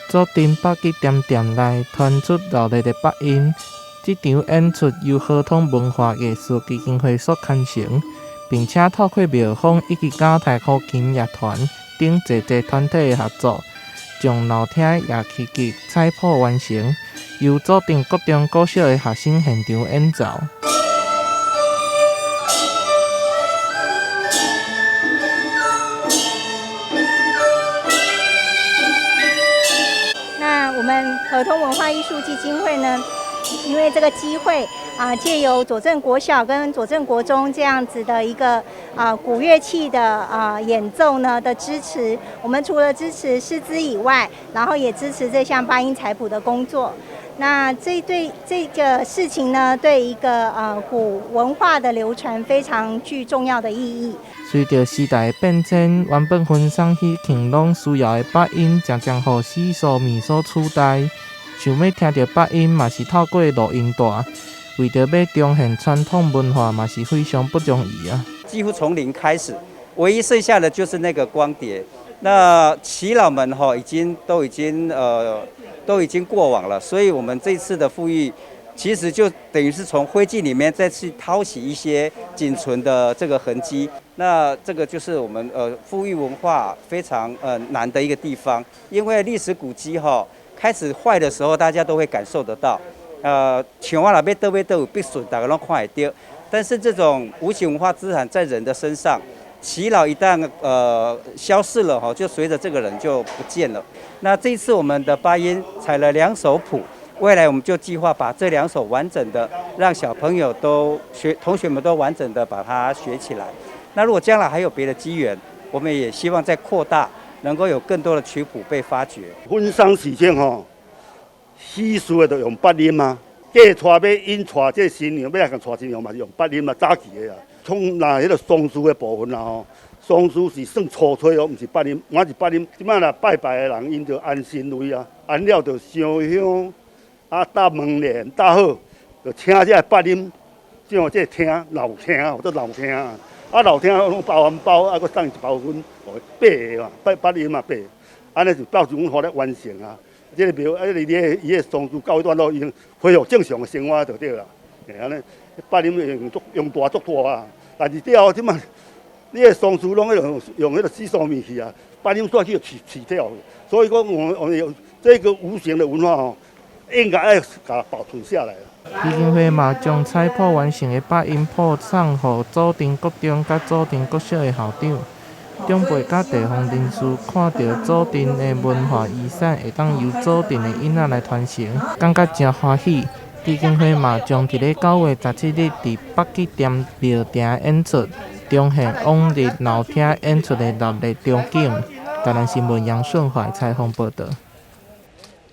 组阵百吉店店内传出热烈的八音。这场演出由合同文化艺术基金会所牵成，并且透过庙方以及港台古琴乐团等侪团体的合作，将楼厅乐器剧彩谱完成，由组成各中国小的学生现场演奏。那我们合同文化艺术基金会呢，因为这个机会借由左镇国小跟左镇国中这样子的一个古乐器的演奏呢的支持，我们除了支持师资以外，然后也支持这项八音彩谱的工作。那对这个事情呢，对一个古文化的流传非常具重要的意义。随着时代的变迁，原本分散去庆隆需要的八音，渐渐予世俗味所取代。想要听到八音，嘛是透过录音带，为着要彰显传统文化，嘛是非常不容易啊。几乎从零开始，唯一剩下的就是那个光碟。那耆老们都已经过往了，所以我们这次的富裕，其实就等于是从灰烬里面再去掏起一些仅存的这个痕迹。那这个就是我们富裕文化非常难的一个地方，因为历史古迹开始坏的时候，大家都会感受得到。像我那边都有必损，大家都看得到。但是这种无形文化资产在人的身上，耆老一旦消逝了就随着这个人就不见了。那这一次我们的八音采了2首谱，未来我们就计划把这2首完整的，让小朋友同学们都完整的把它学起来。那如果将来还有别的机缘，我们也希望再扩大，能够有更多的曲谱被发掘。婚丧事件喜事的就用八音嘛，嫁娶要引娶这新娘，要来甲娶新娘嘛是用八音嘛，早期的啊。从那迄个丧事的部分啦丧事是算初吹不是八音，我是八音。即摆啦拜拜的人因就安心位啊，安了就烧香搭门帘搭好，就请这八音，像这厅老厅或者老厅老厅拢包完包，搁送一包粉，八个嘛，八音嘛八，安尼就到时阮互咧完成啊。这个庙伊个丧事到一段落已经恢复正常的生活就对啦。安尼八音用大足大啊，但是了即嘛，你个丧事拢用迄个世俗物去啊，八音煞去去掉，所以讲我们有这个无形的文化应该要把保存下来。基金会嘛将彩谱完成的八音谱送予组成国中甲组成国小的校长、长辈甲地方人士，看到组成的文化遗产会当由组成的囡仔来传承，感觉真欢喜。基金会嘛将伫咧9月17日伫北极店庙埕演出，彰显往日老厅演出的热烈场景。台南新闻杨顺怀采访报道。